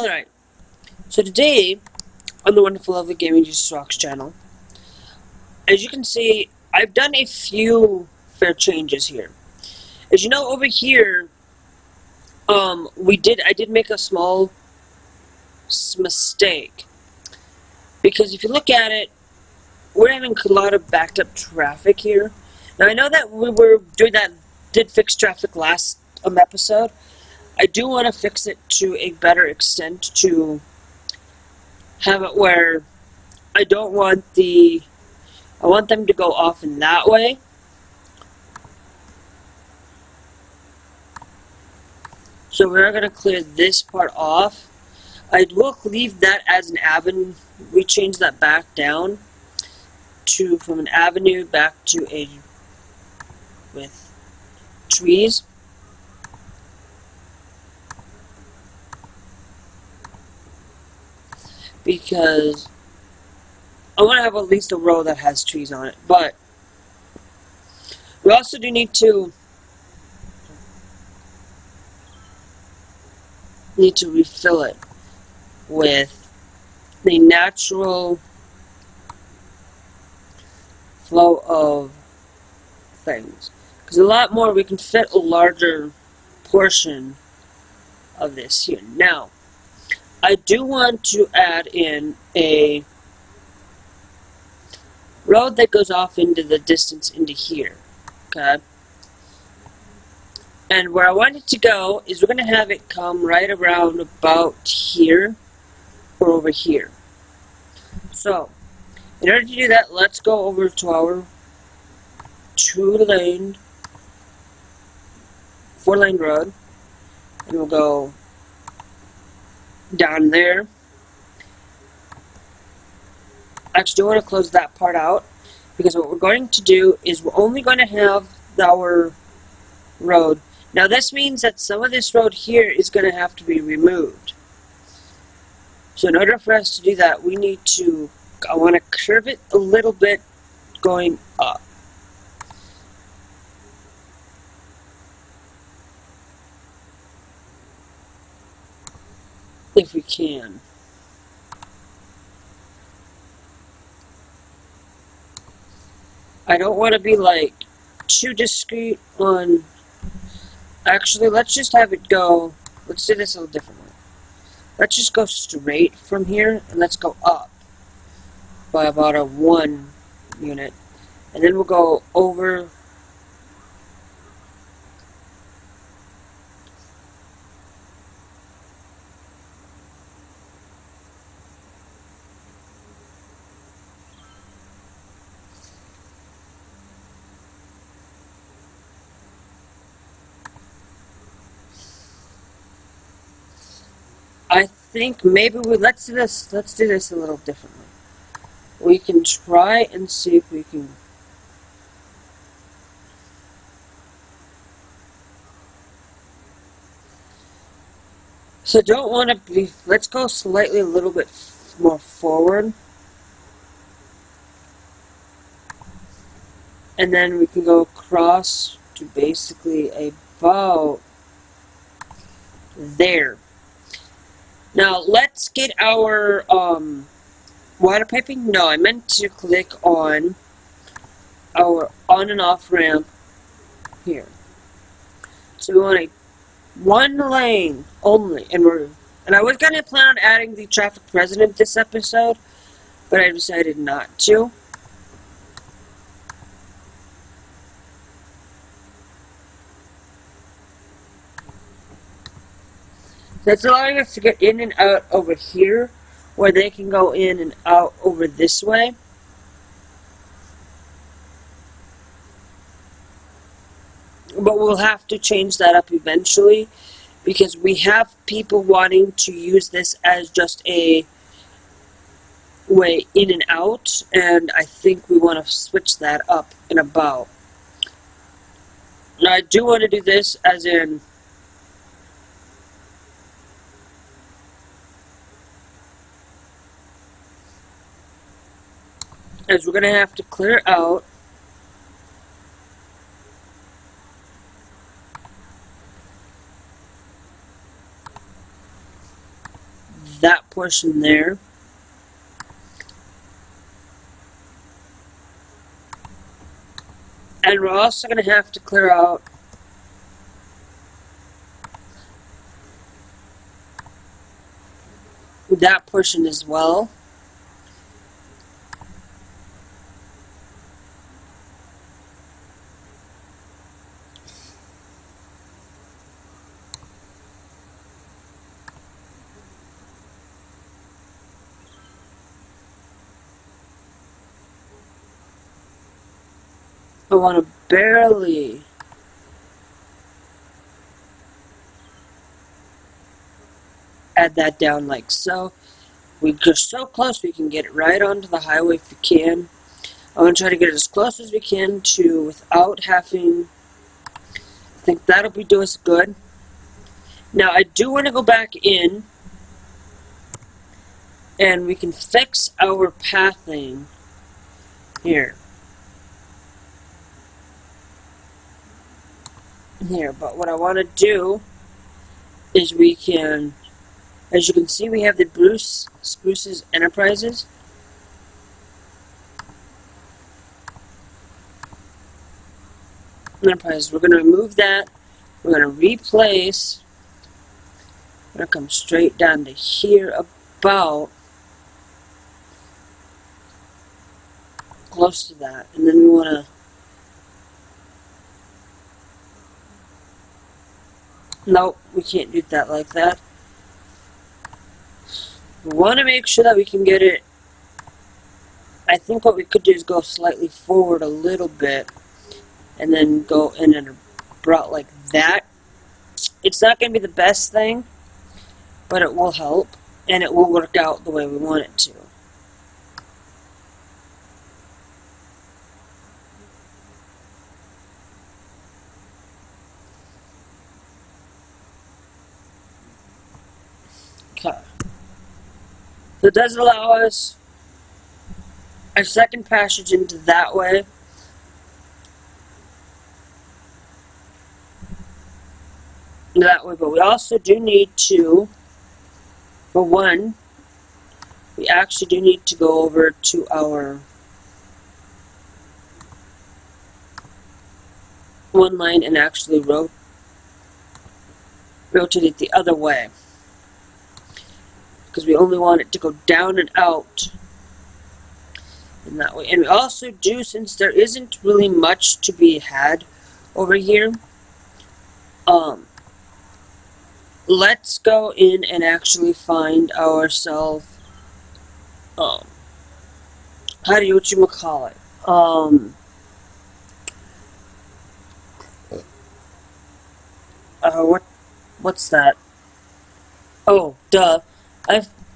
Alright, so today on the Wonderful Lovely Gaming Jesus Rocks channel, as you can see, I've done a few fair changes here. As you know, over here, I did make a small mistake. Because if you look at it, we're having a lot of backed up traffic here. Now I know that we were doing that, did fix traffic last episode. I do want to fix it to a better extent to have it where I want them to go off in that way. So we're going to clear this part off. I will leave that as an avenue. We change that back down from an avenue back to with trees. Because I want to have at least a row that has trees on it. But we also do need to refill it with the natural flow of things. Because a lot more, we can fit a larger portion of this here. Now, I do want to add in a road that goes off into the distance into here. Okay? And where I want it to go is we're going to have it come right around about here or over here. So, in order to do that, let's go over to our 4-lane road. And we'll go down there. Actually, I want to close that part out because what we're going to do is we're only going to have our road. Now this means that some of this road here is going to have to be removed. So in order for us to do that, I want to curve it a little bit going up. If we can. I don't want to be like too discreet on. Actually, let's just have it go. Let's do this a little differently. Let's just go straight from here and let's go up by about a 1 unit. And then we'll go over. I think maybe let's do this a little differently. We can try and see if we can. So don't want to be, let's go slightly a little bit more forward. And then we can go across to basically about there. Now, let's get our water piping. No, I meant to click on our on and off ramp here. So we want a 1 lane only. And I was going to plan on adding the traffic president this episode, but I decided not to. That's allowing us to get in and out over here, where they can go in and out over this way. But we'll have to change that up eventually, because we have people wanting to use this as just a way in and out, and I think we want to switch that up and about. Now I do want to do this as in as we're going to have to clear out that portion there. And we're also going to have to clear out that portion as well. I want to barely add that down like so. We're so close we can get it right onto the highway if we can. I'm going to try to get it as close as we can to without having, I think that'll do us good. Now I do want to go back in and we can fix our pathing here. Here, but what I want to do is we can, as you can see, we have the Spruce's Enterprises. We're going to remove that. We're going to replace. We're going to come straight down to here about close to that. And then we want to nope, we can't do that like that. We want to make sure that we can get it. I think what we could do is go slightly forward a little bit and then go in and about like that. It's not going to be the best thing, but it will help and it will work out the way we want it to. Okay. So it does allow us a second passage into that way. But we also do need to, for one, we actually do need to go over to our one line and actually rotate it the other way. Because we only want it to go down and out in that way. And we also do, since there isn't really much to be had over here, let's go in and actually find ourselves, whatchamacallit, what's that? Oh, duh.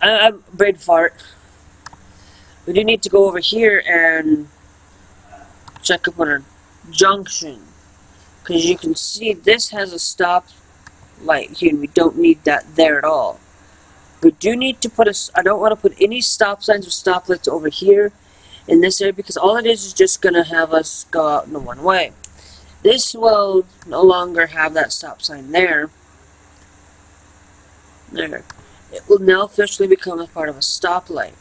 I'm brain fart. We do need to go over here and check up on our junction. Because you can see this has a stop light here, and we don't need that there at all. We do need to put I don't want to put any stop signs or stoplights over here in this area, because all it is just going to have us go out in the one way. This will no longer have that stop sign there. There. It will now officially become a part of a stoplight.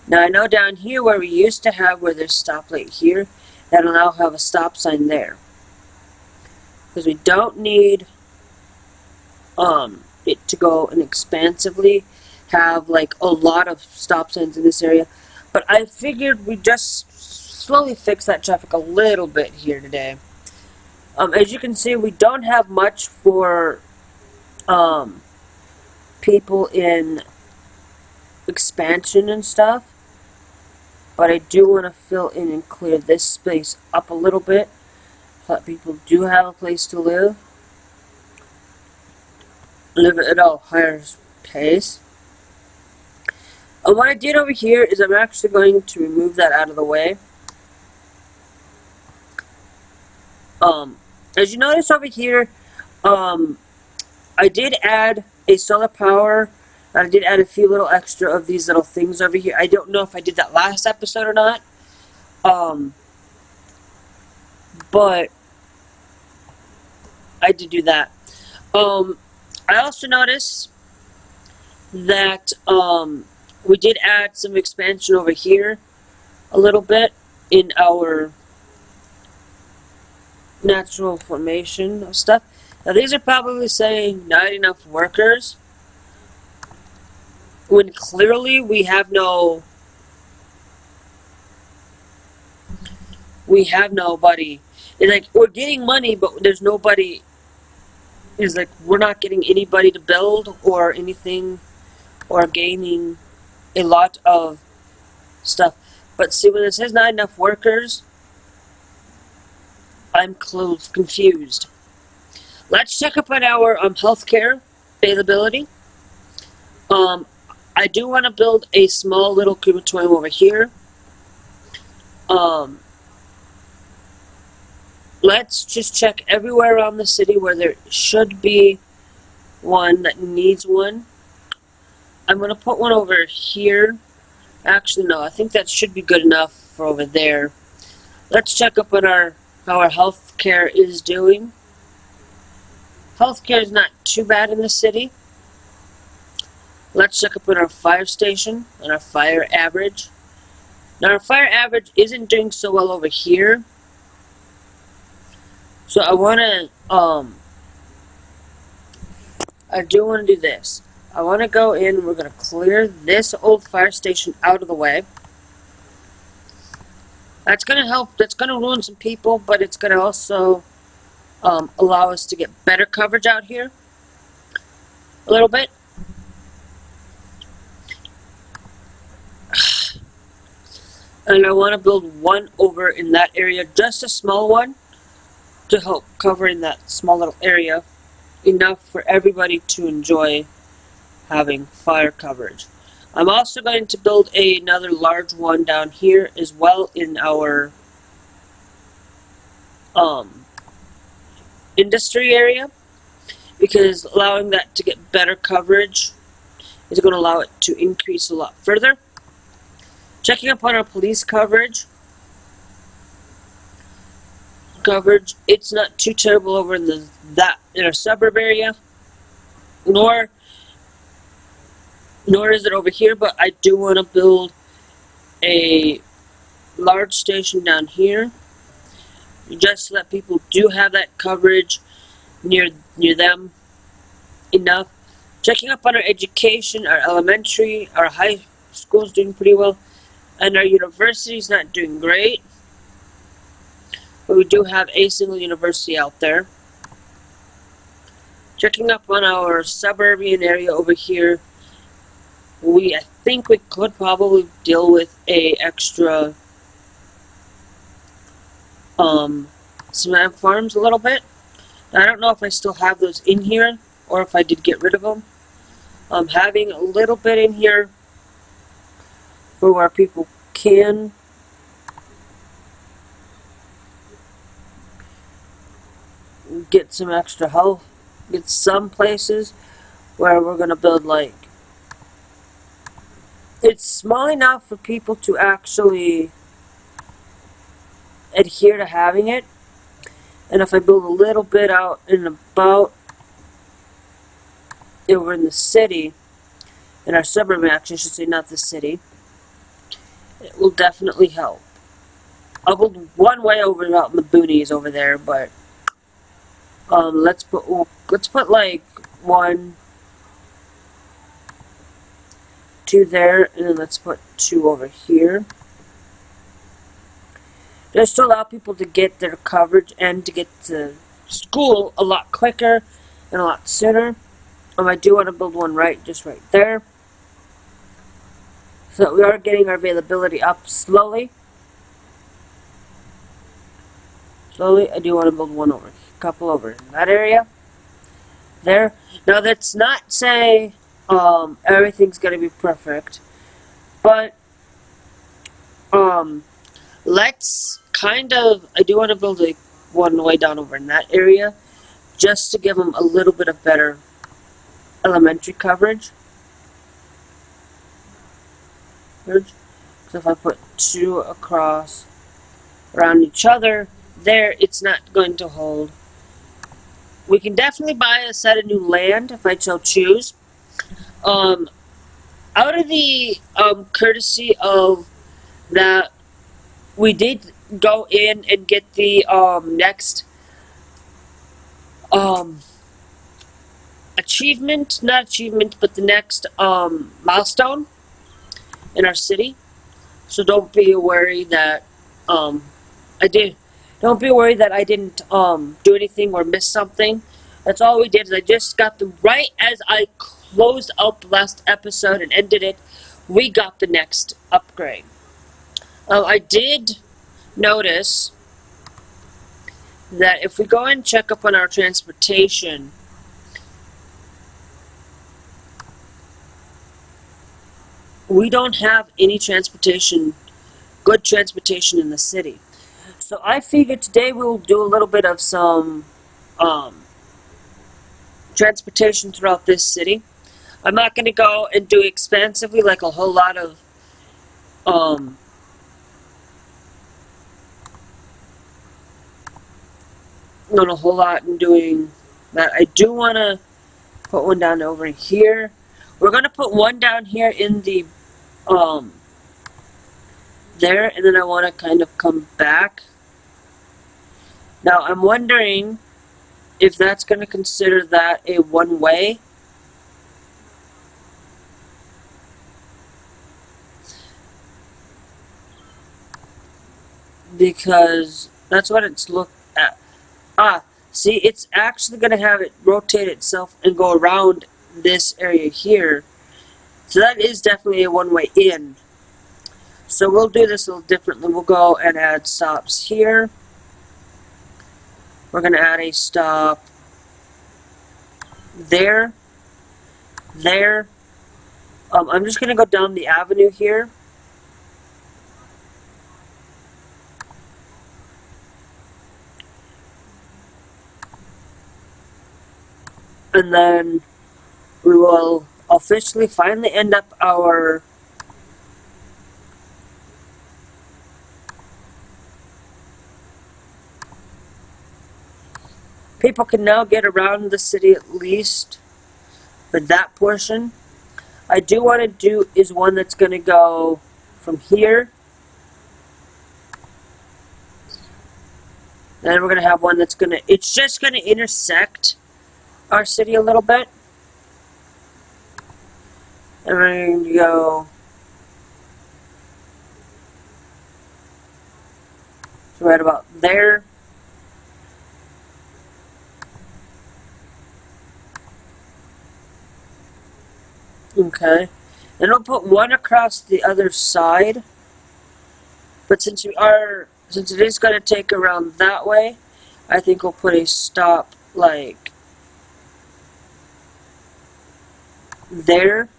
Now I know down here where we used to have where there's stoplight here, that'll now have a stop sign there. Because we don't need it to go and expansively have like a lot of stop signs in this area. But I figured we'd just slowly fix that traffic a little bit here today. As you can see, we don't have much for people in expansion and stuff, but I do want to fill in and clear this space up a little bit so that people do have a place to live at a higher pace. And what I did over here is I'm actually going to remove that out of the way. As you notice over here, I did add a solar power. I did add a few little extra of these little things over here. I don't know if I did that last episode or not. But I did do that. I also noticed that we did add some expansion over here a little bit in our natural formation of stuff. Now these are probably saying not enough workers, when clearly we have nobody. It's like we're getting money, but there's nobody. It's like we're not getting anybody to build or anything, or gaining a lot of stuff. But see, when it says not enough workers, I'm confused. Let's check up on our healthcare availability. I do want to build a small little crematorium over here. Let's just check everywhere around the city where there should be one that needs one. I'm going to put one over here. Actually, no, I think that should be good enough for over there. Let's check up on how our healthcare is doing. Healthcare is not too bad in the city. Let's check up on our fire station and our fire average. Now, our fire average isn't doing so well over here. So I do want to do this. I want to go in, we're going to clear this old fire station out of the way. That's going to help, that's going to ruin some people, but it's going to also allow us to get better coverage out here a little bit. And I want to build one over in that area, just a small one, to help cover in that small little area, enough for everybody to enjoy having fire coverage. I'm also going to build another large one down here as well in our industry area, because allowing that to get better coverage is going to allow it to increase a lot further. Checking up on our police coverage. It's not too terrible over in our suburb area, nor is it over here, but I do want to build a large station down here, just so that people do have that coverage near them enough. Checking up on our education, our elementary, our high school's doing pretty well, and our university's not doing great, but we do have a single university out there. Checking up on our suburban area over here, I think we could probably deal with a extra cement farms a little bit. I don't know if I still have those in here or if I did get rid of them. Having a little bit in here for where people can get some extra help. Get some places where we're going to build, like, it's small enough for people to actually adhere to having it. And if I build a little bit out and about over in the city, in our suburb, actually, I should say, not the city, it will definitely help. I'll build one way over out in the boonies over there, but let's put like 1, 2 there, and then let's put 2 over here. Just to allow people to get their coverage and to get to school a lot quicker and a lot sooner. I do want to build one just right there, so that we are getting our availability up slowly. I do want to build one over, a couple over in that area. There. Now that's not say everything's gonna be perfect, but let's I do want to build one way down over in that area, just to give them a little bit of better elementary coverage. So if I put 2 across around each other, there, it's not going to hold. We can definitely buy a set of new land if I so choose. out of the courtesy of that, we did go in and get the next achievement, not achievement, but the next milestone in our city. So don't be worried that I did. Don't be worried that I didn't do anything or miss something. That's all we did. Is I just got the right as I closed out the last episode and ended it. We got the next upgrade. I did notice that if we go and check up on our transportation, we don't have any good transportation in the city. So I figured today we'll do a little bit of some transportation throughout this city. I'm not going to go and do expansively like a whole lot of not a whole lot in doing that. I do want to put one down over here. We're going to put one down here in the there, and then I want to kind of come back. Now I'm wondering if that's going to consider that a one-way. Because that's what it's looked at. See, it's actually going to have it rotate itself and go around this area here. So that is definitely a one-way in. So we'll do this a little differently. We'll go and add stops here. We're going to add a stop there. There. I'm just going to go down the avenue here. And then we will officially finally end up our people can now get around the city at least for that portion. I do want to do is one that's going to go from here. Then we're going to have one that's going to, it's just going to intersect our city a little bit. And we're going to go right about there. Okay. Then we'll put one across the other side. But since it is going to take around that way, I think we'll put a stop like there.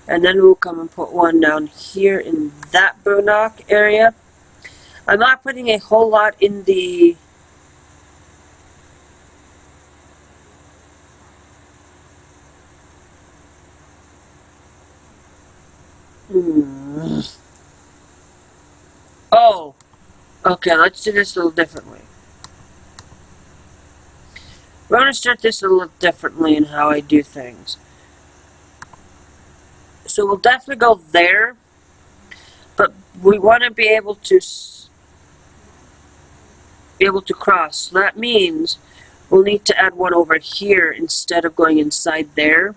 And then we'll come and put one down here in that boondock area. I'm not putting a whole lot in the Oh, okay, let's do this a little differently. We're going to start this a little differently in how I do things. So we'll definitely go there, but we want to be able to cross. So that means we'll need to add one over here instead of going inside there.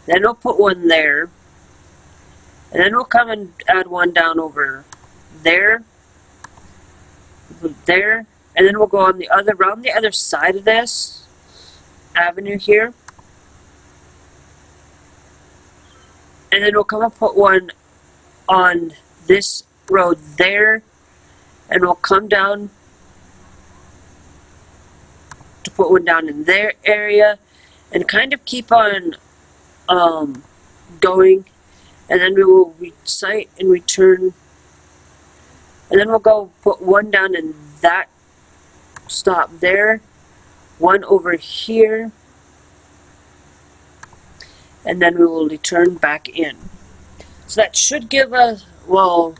Then we'll put one there. And then we'll come and add one down over there. There. And then we'll go on the other, around the other side of this avenue here. And then we'll come and put one on this road there. And we'll come down to put one down in their area. And kind of keep on going. And then we will recite and return. And then we'll go put one down in that stop there. One over here. And then we will return back in. So that should give us, well,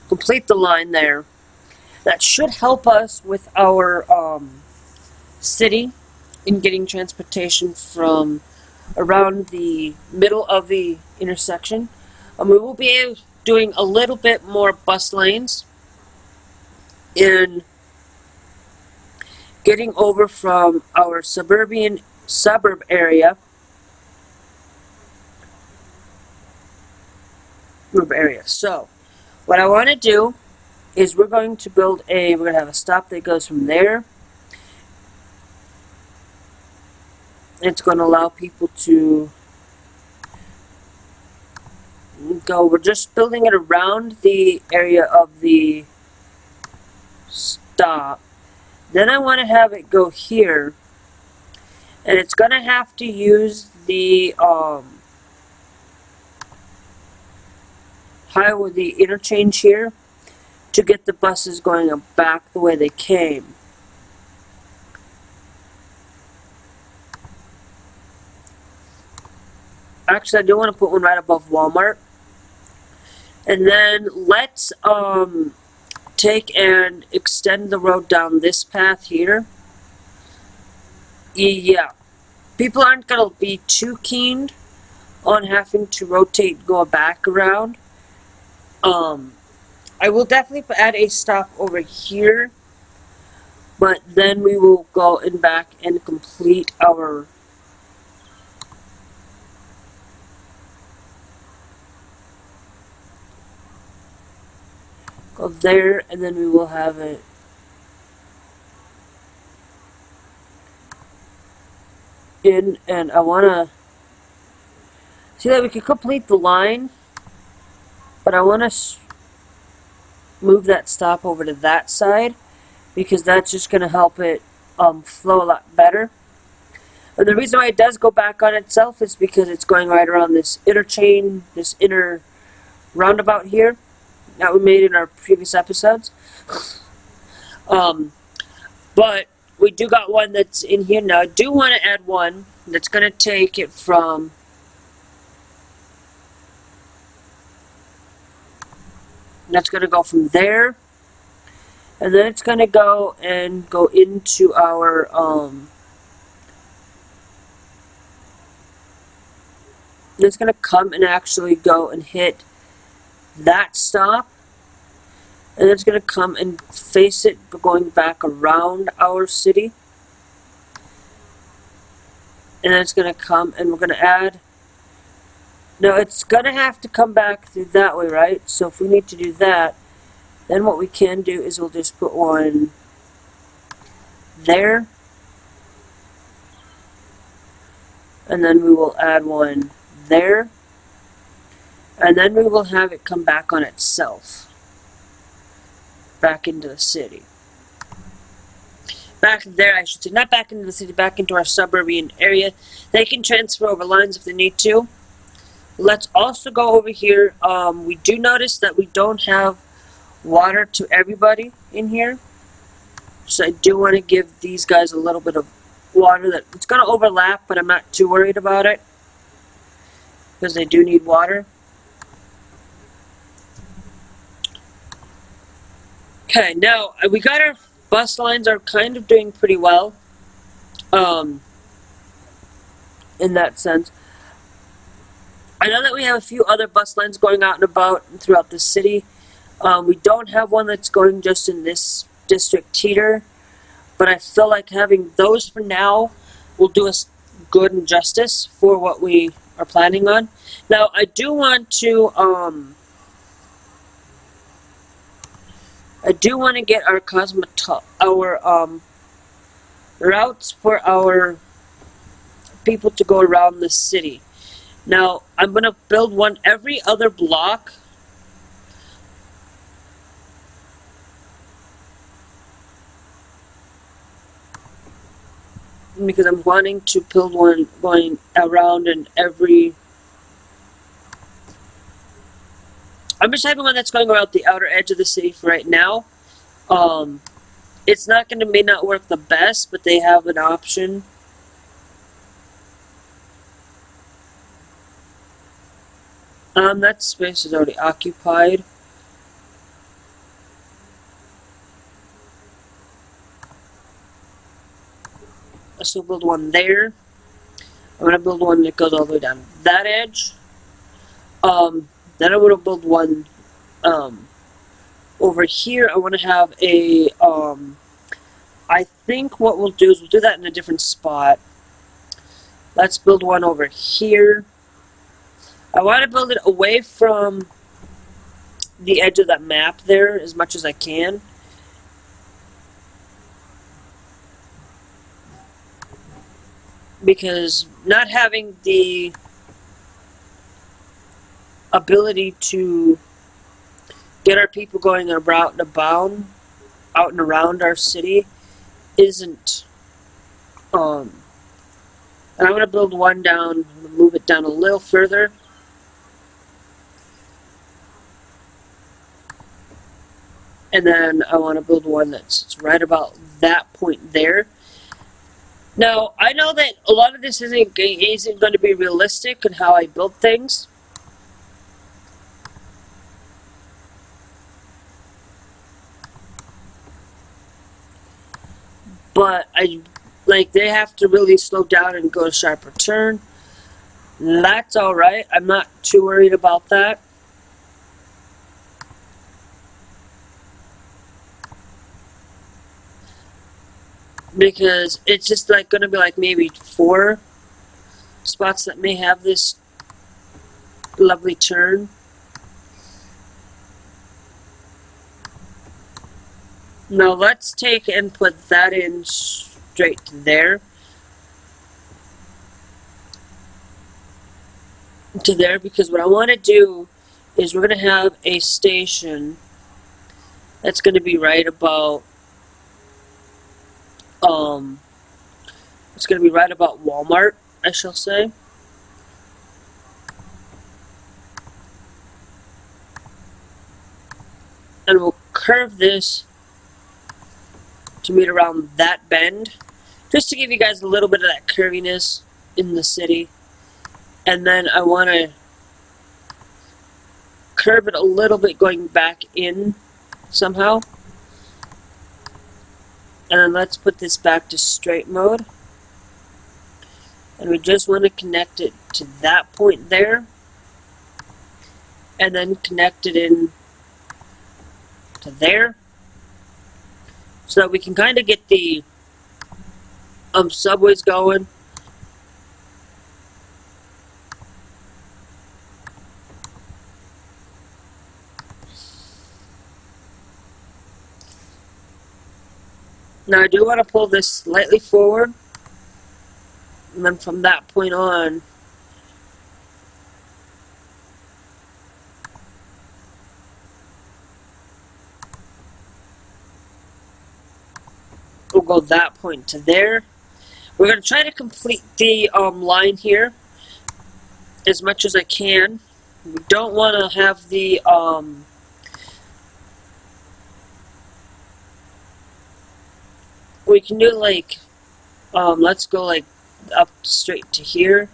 complete the line there. That should help us with our city in getting transportation from around the middle of the intersection. We will be doing a little bit more bus lanes in getting over from our suburb area. So, what I want to do is we're going to have a stop that goes from there. It's going to allow people to go. We're just building it around the area of the stop. Then I want to have it go here. And it's going to have to use the highway, the interchange here, to get the buses going back the way they came. Actually, I do want to put one right above Walmart. And then let's take and extend the road down this path here. Yeah, people aren't going to be too keen on having to rotate, go back around. I will definitely add a stop over here, but then we will go in back and complete our go there, and then we will have it in, and I want to see that we can complete the line, but I want to move that stop over to that side because that's just going to help it flow a lot better. And the reason why it does go back on itself is because it's going right around this interchange, this inner roundabout here that we made in our previous episodes. But we do got one that's in here now. I do want to add one that's going to take it from that's going to go from there, and then it's going to go into our it's going to come and actually go and hit that stop, and it's going to come and face it going back around our city, and then it's going to come and we're going to add. Now it's going to have to come back through that way, right? So if we need to do that, then what we can do is we'll just put one there, and then we will add one there, and then we will have it come back on itself, back into the city. Back there, I should say, not back into the city, back into our suburban area. They can transfer over lines if they need to. Let's also go over here. We do notice that we don't have water to everybody in here. So I do want to give these guys a little bit of water. That it's going to overlap, but I'm not too worried about it because they do need water. Okay, now we got our bus lines are kind of doing pretty well in that sense. I know that we have a few other bus lines going out and about throughout the city. We don't have one that's going just in this district here, but I feel like having those for now will do us good and justice for what we are planning on. Now, I do want to get our routes for our people to go around the city. Now, I'm going to build one every other block. Because I'm wanting to build one going around in every... I'm just having one that's going around the outer edge of the city for right now. It's not going to may not work the best, but they have an option. That space is already occupied. also build one there. I'm going to build one that goes all the way down that edge. Then I'm going to build one over here. I want to have a, I think what we'll do is we'll do that in a different spot. Let's build one over here. I want to build it away from the edge of that map there as much as I can. Because not having the ability to get our people going out and around our city isn't, and I'm going to build one down, I'm going to move it down a little further. And then I want to build one that's right about that point there. Now, I know that a lot of this isn't going to be realistic in how I build things. But they have to really slow down and go a sharper turn. That's alright. I'm not too worried about that. Because it's just going to be maybe 4 spots that may have this lovely turn. Now let's take and put that in straight to there. Because what I want to do is we're going to have a station that's going to be right about it's going to be right about Walmart, I shall say. And we'll curve this to meet around that bend, just to give you guys a little bit of that curviness in the city. And then I want to curve it a little bit going back in somehow. And then let's put this back to straight mode. And we just want to connect it to that point there. And then connect it in to there. So that we can kind of get the subways going. Now I do want to pull this slightly forward, and then from that point on, we'll go that point to there. We're going to try to complete the line here as much as I can. We don't want to have the we can do let's go up straight to here.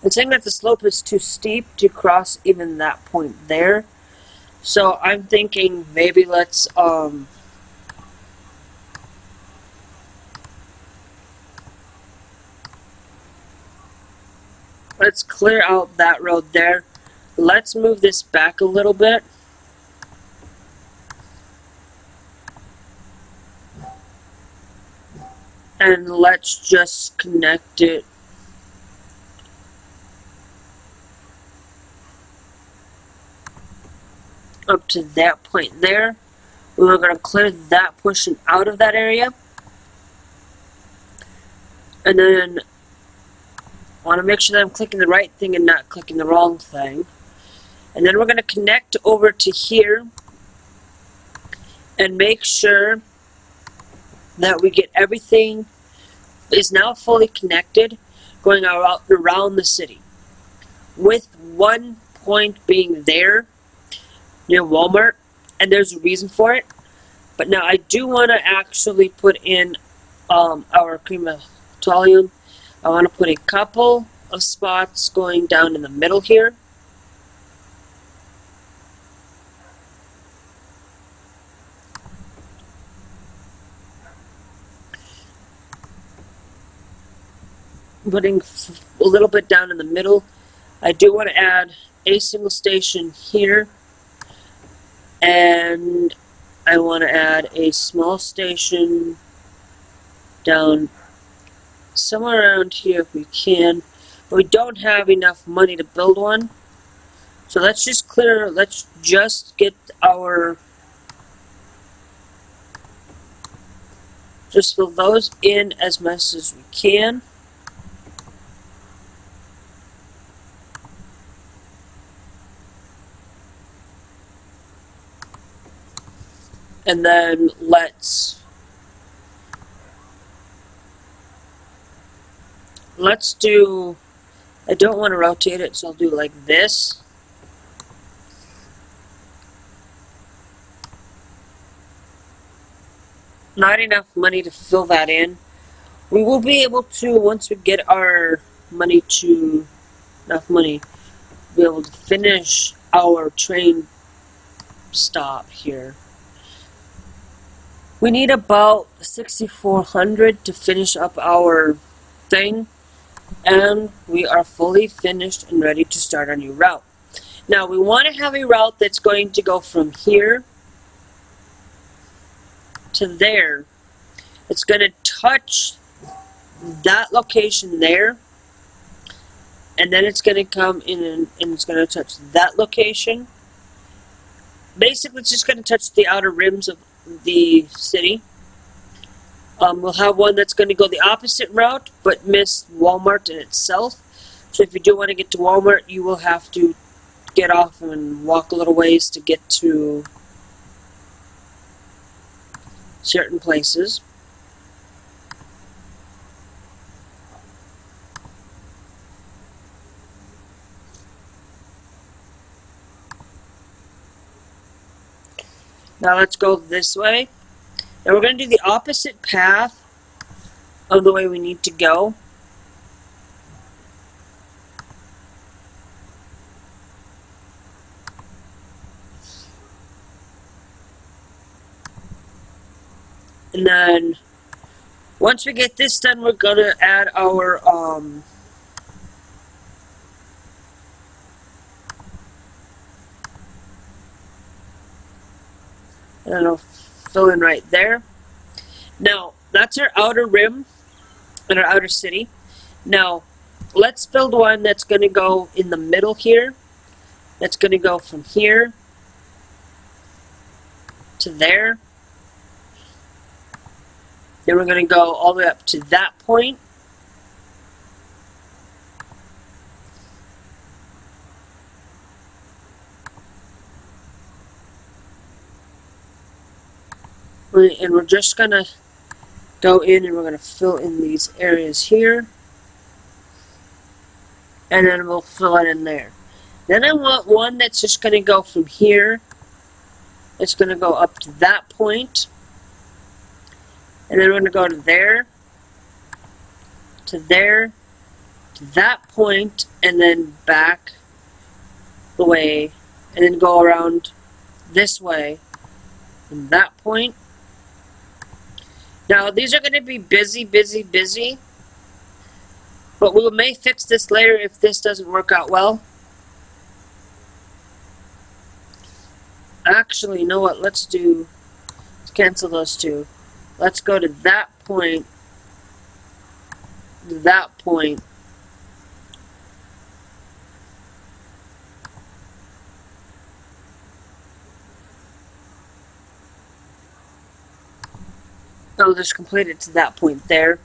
I'm saying that the slope is too steep to cross even that point there. So I'm thinking maybe let's clear out that road there. Let's move this back a little bit. And let's just connect it up to that point there. We're going to clear that portion out of that area. And then I want to make sure that I'm clicking the right thing and not clicking the wrong thing. And then we're going to connect over to here and make sure that we get everything is now fully connected going around the city, with one point being there near Walmart, and there's a reason for it. But now I do want to actually put in our crematorium. I want to put a couple of spots going down in the middle here. putting a little bit down in the middle. I do want to add a single station here, and I want to add a small station down somewhere around here if we can. But we don't have enough money to build one. So let's just get our, just fill those in as much as we can. And then let's do, I don't want to rotate it, so I'll do like this. Not enough money to fill that in. We will be able to, once we get our money to enough money, be able to finish our train stop here. We need about 6,400 to finish up our thing, and we are fully finished and ready to start our new route. Now we want to have a route that's going to go from here to there. It's going to touch that location there, and then it's going to come in and it's going to touch that location. Basically, it's just going to touch the outer rims of the city. We'll have one that's going to go the opposite route, but miss Walmart in itself. So if you do want to get to Walmart, you will have to get off and walk a little ways to get to certain places. Now let's go this way. Now we're going to do the opposite path of the way we need to go. And then once we get this done, we're going to add our and it'll fill in right there. Now, that's our outer rim and our outer city. Now, let's build one that's going to go in the middle here. That's going to go from here to there. Then we're going to go all the way up to that point. And we're just going to go in and we're going to fill in these areas here. And then we'll fill it in there. Then I want one that's just going to go from here. It's going to go up to that point. And then we're going to go to there, to there, to that point, and then back the way, and then go around this way, from that point. Now, these are going to be busy, but we may fix this later if this doesn't work out well. Actually, you know what, let's cancel those two. Let's go to that point, that point. I'll just complete it to that point there.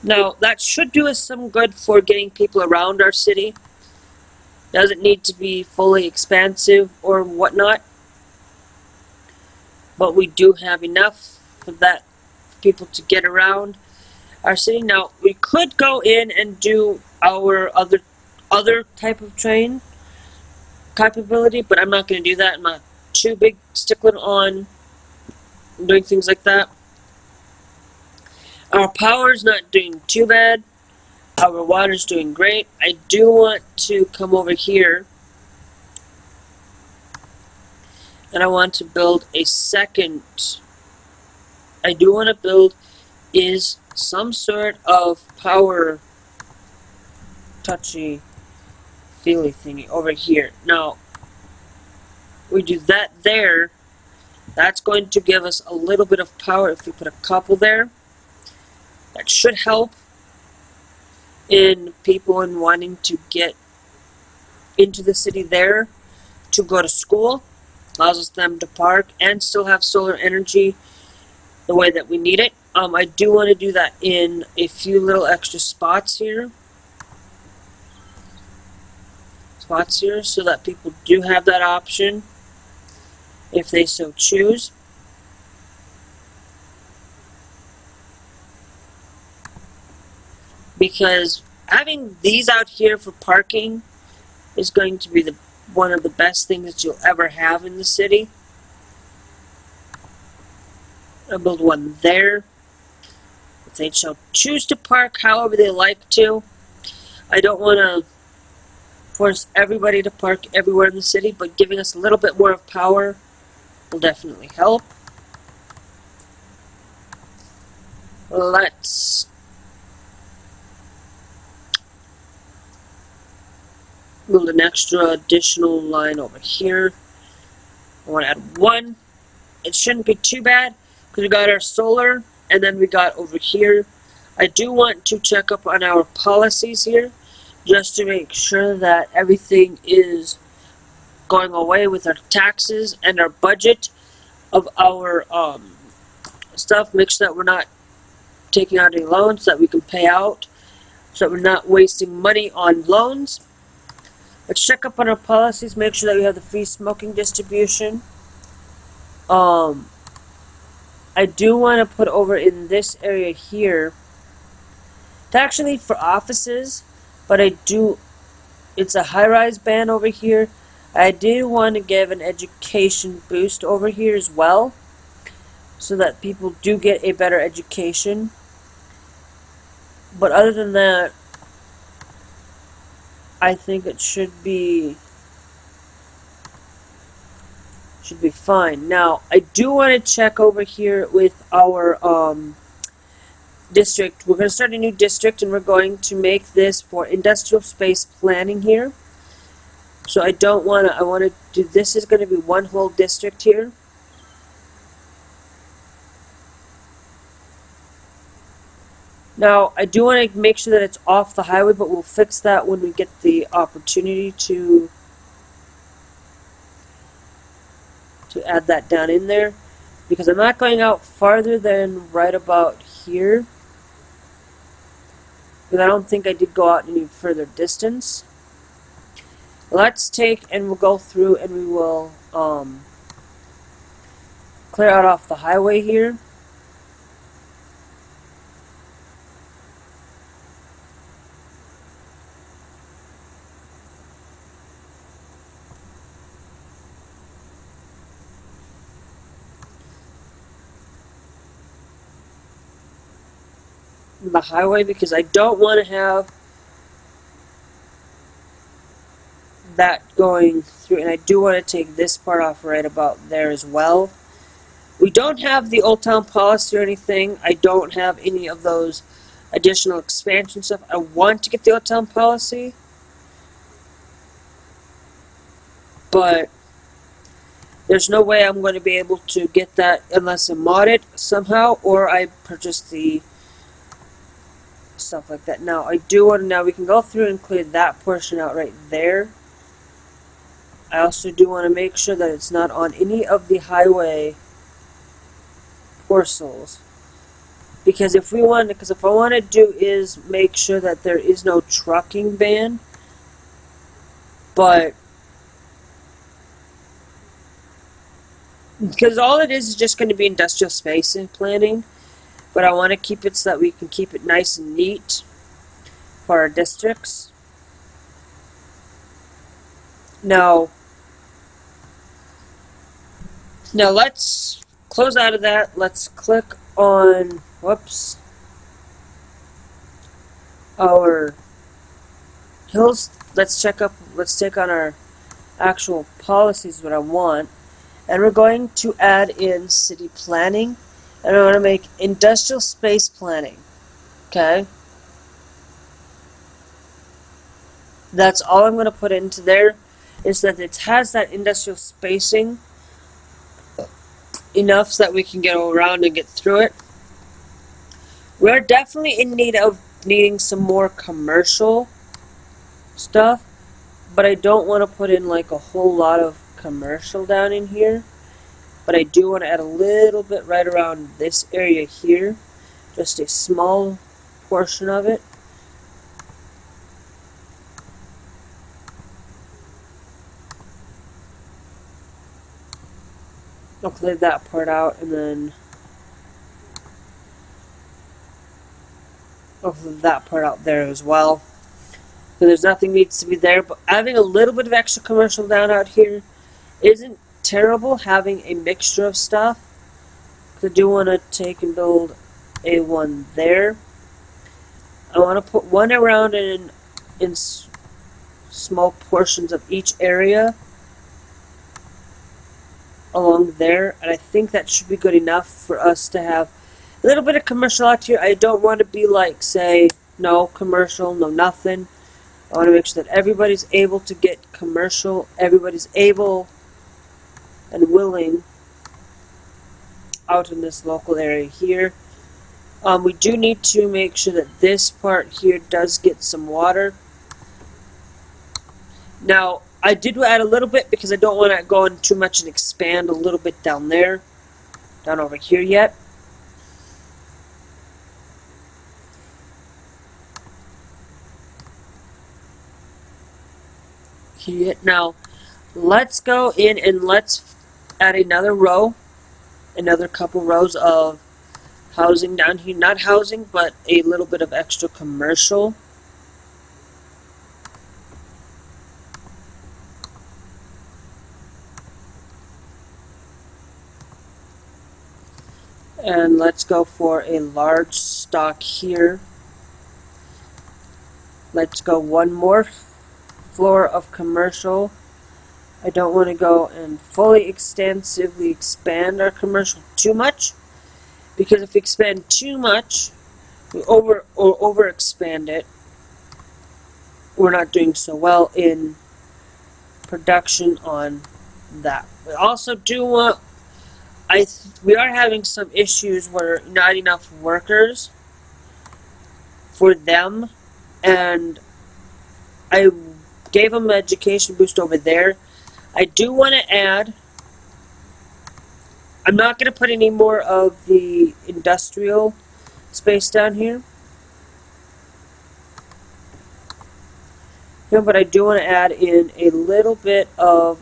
Now, that should do us some good for getting people around our city. Doesn't need to be fully expansive or whatnot. But we do have enough for that for people to get around our city. Now, we could go in and do our other type of train capability, but I'm not going to do that. I'm not too big stickler on doing things like that. Our power's not doing too bad. Our water's doing great. I do want to come over here and I want to build a second. I do want to build is some sort of power touchy feely thingy over here. Now, we do that there. That's going to give us a little bit of power if we put a couple there. That should help in people in wanting to get into the city there to go to school. Allows them to park and still have solar energy the way that we need it. I do want to do that in a few little extra spots here. So that people do have that option if they so choose. Because having these out here for parking is going to be one of the best things that you'll ever have in the city. I'll build one there. If they shall choose to park however they like to. I don't want to force everybody to park everywhere in the city, but giving us a little bit more of power will definitely help. Let's build an extra additional line over here. I want to add one. It shouldn't be too bad because we got our solar and then we got over here. I do want to check up on our policies here just to make sure that everything is going away with our taxes and our budget of our stuff. Make sure that we're not taking out any loans that we can pay out, so that we're not wasting money on loans. Let's check up on our policies, make sure that we have the free smoking distribution. I do want to put over in this area here, it's actually for offices, but it's a high-rise ban over here. I do want to give an education boost over here as well, so that people do get a better education. But other than that, I think it should be fine. Now, I do want to check over here with our district. We're going to start a new district, and we're going to make this for industrial space planning here. So I want to do, this is going to be one whole district here. Now, I do want to make sure that it's off the highway, but we'll fix that when we get the opportunity to add that down in there. Because I'm not going out farther than right about here. Because I don't think I did go out any further distance. Let's take and we'll go through and we will clear out off the highway here. The highway, because I don't want to have that going through, and I do want to take this part off right about there as well. We don't have the Old Town policy or anything. I don't have any of those additional expansion stuff. I want to get the Old Town policy, but there's no way I'm going to be able to get that unless I mod it somehow or I purchase the stuff like that. Now, I do want to, now we can go through and clear that portion out right there. I also do want to make sure that it's not on any of the highway parcels. Because if I want to do is make sure that there is no trucking ban, but because all it is just going to be industrial space and planning. But I want to keep it so that we can keep it nice and neat for our districts. Now let's close out of that. Let's click on, whoops, our hills. Let's take on our actual policies, what I want. And we're going to add in city planning. And I want to make industrial space planning. Okay? That's all I'm going to put into there, is that it has that industrial spacing enough so that we can get around and get through it. We're definitely in need of needing some more commercial stuff, but I don't want to put in like a whole lot of commercial down in here. But I do want to add a little bit right around this area here, just a small portion of it. I'll clear that part out, and then I'll clear that part out there as well. So there's nothing needs to be there, but having a little bit of extra commercial down out here isn't terrible, having a mixture of stuff. I do want to take and build a one there. I want to put one around in small portions of each area along there, and I think that should be good enough for us to have a little bit of commercial out here. I don't want to be like, say, no commercial, no nothing. I want to make sure that everybody's able to get commercial, everybody's able and willing out in this local area here. We do need to make sure that this part here does get some water. Now, I did add a little bit because I don't want to go in too much and expand a little bit down there, down over here yet. Now, let's go in and let's add another row, another couple rows of housing down here. Not housing, but a little bit of extra commercial. And let's go for a large stock here. Let's go one more floor of commercial. I don't want to go and fully extensively expand our commercial too much, because if we expand too much, we overexpand it, we're not doing so well in production on that. We also do want, we are having some issues where not enough workers for them, and I gave them an education boost over there. I do want to add, I'm not going to put any more of the industrial space down here. Yeah, but I do want to add in a little bit of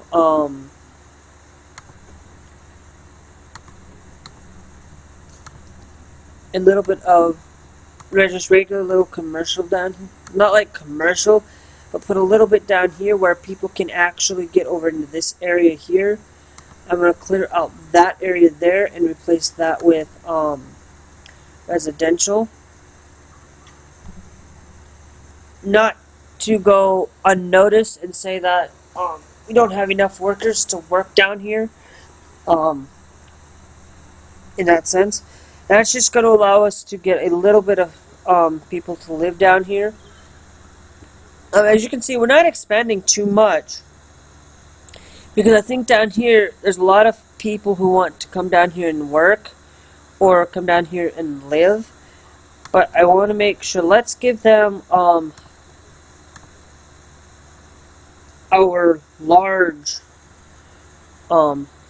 just regular little commercial down here. Not like commercial, but put a little bit down here where people can actually get over into this area here. I'm going to clear out that area there and replace that with residential. Not to go unnoticed and say that we don't have enough workers to work down here. In that sense, that's just going to allow us to get a little bit of people to live down here. As you can see, we're not expanding too much, because I think down here there's a lot of people who want to come down here and work or come down here and live, but I want to make sure, let's give them our large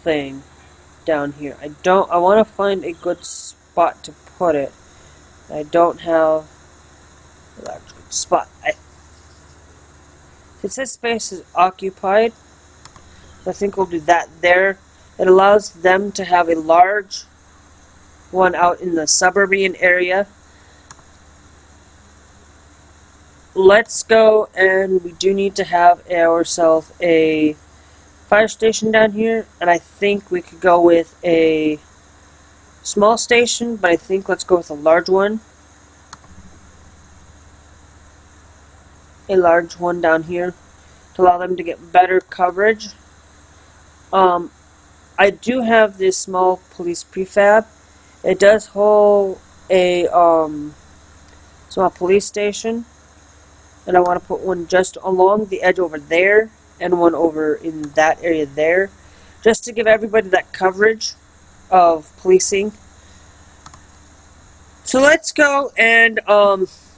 thing down here. I want to find a good spot to put it. I don't have a large spot. It says space is occupied, so I think we'll do that there. It allows them to have a large one out in the suburban area. Let's go, and we do need to have ourselves a fire station down here, and I think we could go with a small station, but I think let's go with a large one. A large one down here to allow them to get better coverage. I do have this small police prefab. It does hold a small police station, and I want to put one just along the edge over there, and one over in that area there, just to give everybody that coverage of policing. So let's go and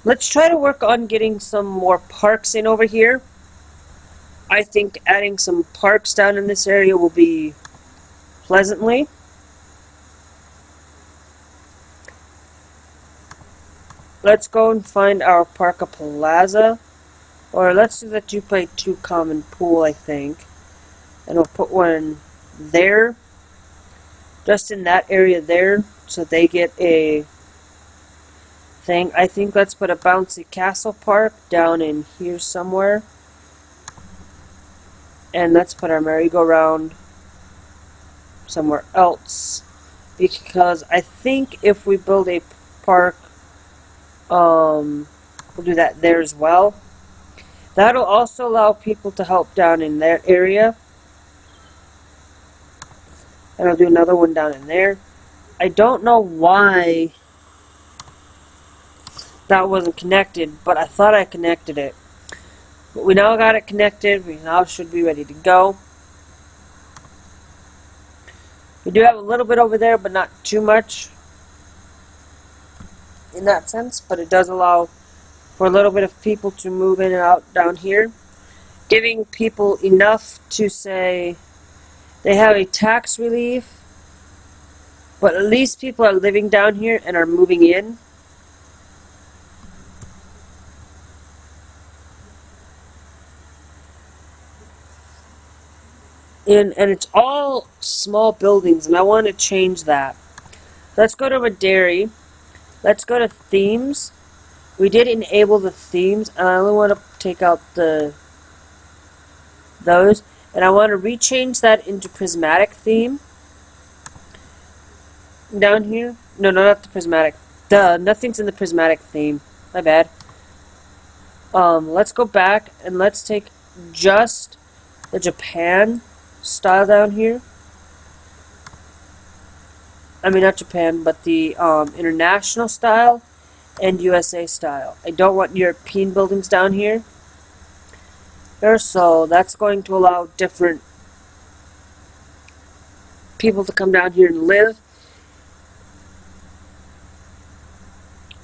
let's try to work on getting some more parks in over here. I think adding some parks down in this area will be pleasantly. Let's go and find our Parka Plaza. Or let's do the 2x2 common pool, I think. And we'll put one there. Just in that area there. So they get a thing. I think let's put a bouncy castle park down in here somewhere. And let's put our merry-go-round somewhere else. Because I think if we build a park, we'll do that there as well. That'll also allow people to help down in that area. And I'll do another one down in there. I don't know why that wasn't connected, but I thought I connected it. But we now got it connected. We now should be ready to go. We do have a little bit over there, but not too much in that sense. But it does allow for a little bit of people to move in and out down here. Giving people enough to say they have a tax relief, but at least people are living down here and are moving in. And it's all small buildings, and I want to change that. Let's go to a dairy. Let's go to themes. We did enable the themes, and I only want to take out those. And I want to rechange that into prismatic theme. Down here. No, not the prismatic. Duh, nothing's in the prismatic theme. My bad. Let's go back, and let's take just the Japan style down here. I mean, not Japan, but the international style and USA style. I don't want European buildings down here. So that's going to allow different people to come down here and live.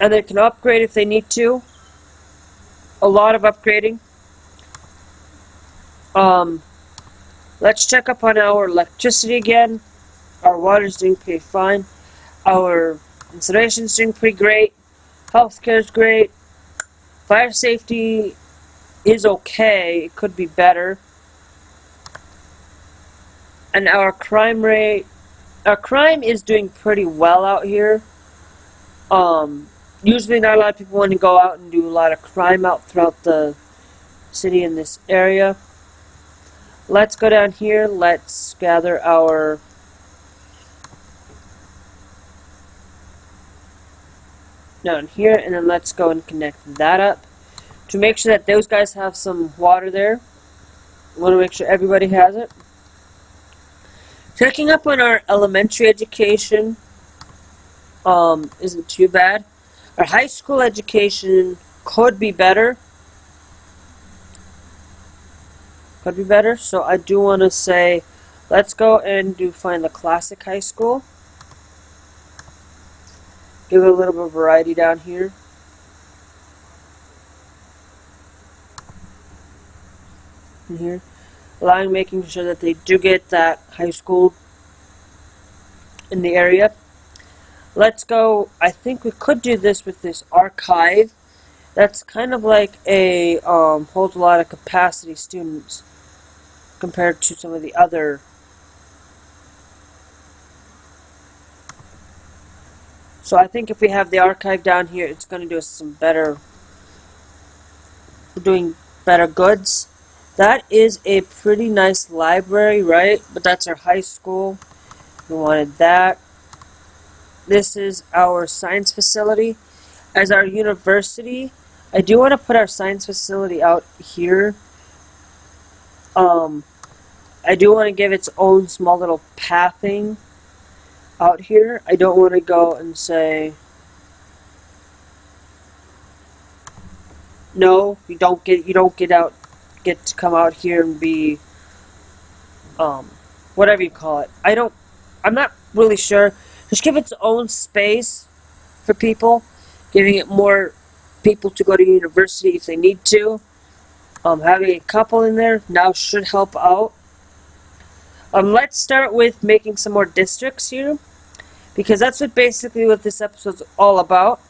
And they can upgrade if they need to. A lot of upgrading. Let's check up on our electricity again. Our water's doing pretty fine. Our installation's doing pretty great. Healthcare's great. Fire safety is okay. It could be better. And our crime rate... Our crime is doing pretty well out here. Usually not a lot of people want to go out and do a lot of crime out throughout the city in this area. Let's go down here. Let's gather our... down here, and then let's go and connect that up to make sure that those guys have some water there. I want to make sure everybody has it. Checking up on our elementary education isn't too bad. Our high school education could be better. So I do want to say, let's go and find the classic high school. Give it a little bit of variety down here. In here. Making sure that they do get that high school in the area. Let's go, I think we could do this with this archive. That's kind of like a, holds a lot of capacity students compared to some of the other. So I think if we have the archive down here, it's going to do us some better, we're doing better goods. That is a pretty nice library, right? But that's our high school. We wanted that. This is our science facility. As our university, I do want to put our science facility out here. I do want to give its own small little pathing. out here. I don't want to go and say, no, you don't get to come out here and be, whatever you call it. I'm not really sure. Just give it its own space for people, giving it more people to go to university if they need to. Having a couple in there now should help out. Let's start with making some more districts here, because that's what this episode's all about.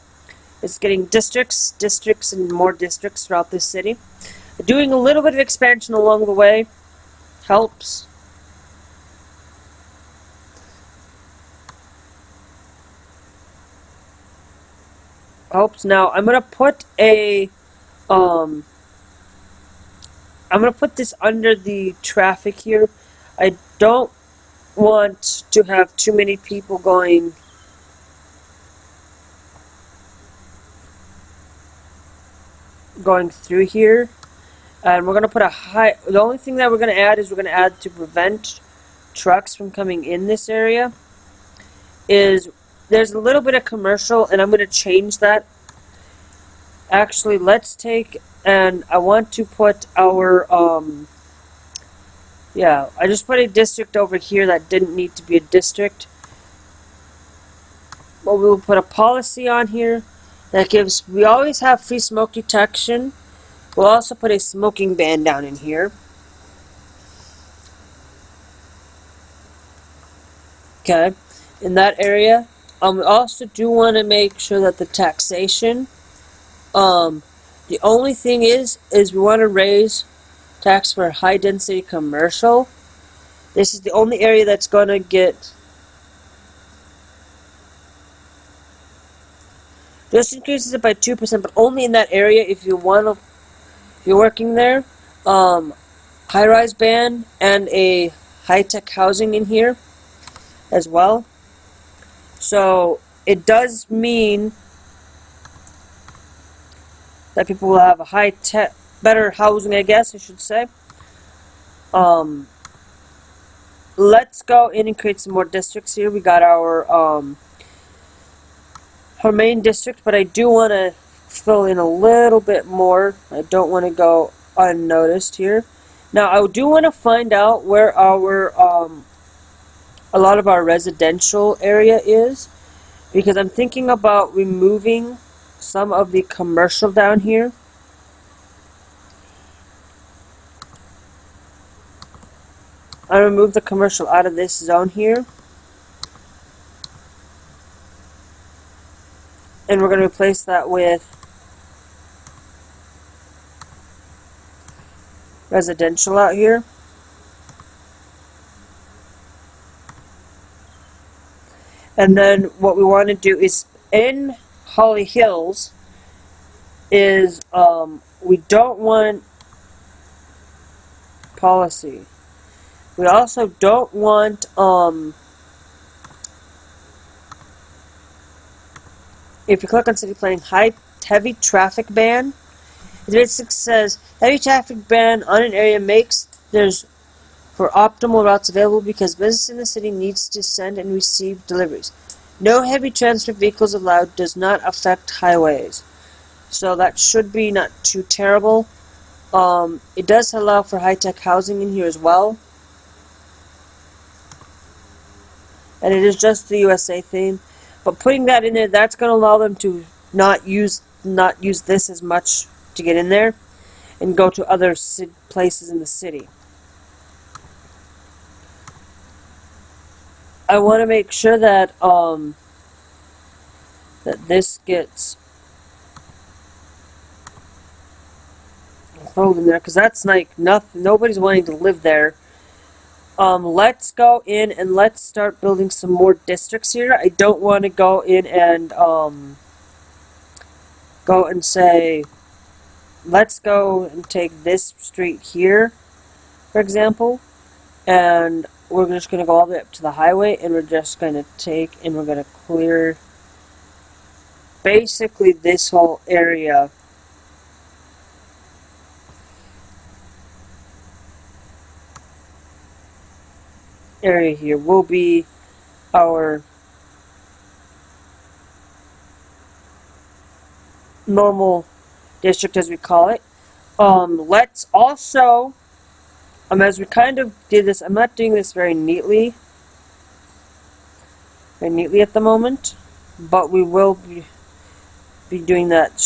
It's getting districts, and more districts throughout this city. Doing a little bit of expansion along the way helps. Now, I'm gonna put this under the traffic here. I don't want to have too many people going through here. And we're going to put the only thing that we're going to add is to prevent trucks from coming in this area is there's a little bit of commercial, and I'm going to change that. Actually, I want to put our, I just put a district over here that didn't need to be a district. But we will put a policy on here that we always have free smoke detection. We'll also put a smoking ban down in here. Okay, in that area. We also do want to make sure that the taxation, the only thing is we want to raise tax for high density commercial. This is the only area that's going to get, just increases it by 2%, but only in that area if you're working there. High-rise ban and a high-tech housing in here as well. So it does mean that people will have a high-tech, better housing, I guess I should say. Let's go in and create some more districts here. We got our main district, but I do want to fill in a little bit more. I don't want to go unnoticed here. Now, I do want to find out where our a lot of our residential area is, because I'm thinking about removing some of the commercial down here. I remove the commercial out of this zone here, and we're going to replace that with residential out here. And then what we want to do is in Holly Hills is we don't want policy. We also don't want if you click on city planning, heavy traffic ban. It basically says heavy traffic ban on an area there's for optimal routes available because business in the city needs to send and receive deliveries. No heavy transport vehicles allowed, does not affect highways. So that should be not too terrible. It does allow for high-tech housing in here as well. And it is just the USA theme. But putting that in there, that's going to allow them to not use this as much to get in there and go to other places in the city. I want to make sure that that this gets filled in there, because that's like nothing. Nobody's wanting to live there. Let's go in and let's start building some more districts here. I don't want to go in and go and say, let's go and take this street here, for example, and we're just going to go all the way up to the highway, and we're just going to we're going to clear basically this whole area. Here will be our normal district, as we call it. Let's also, as we kind of did this, I'm not doing this very neatly at the moment, but we will be doing that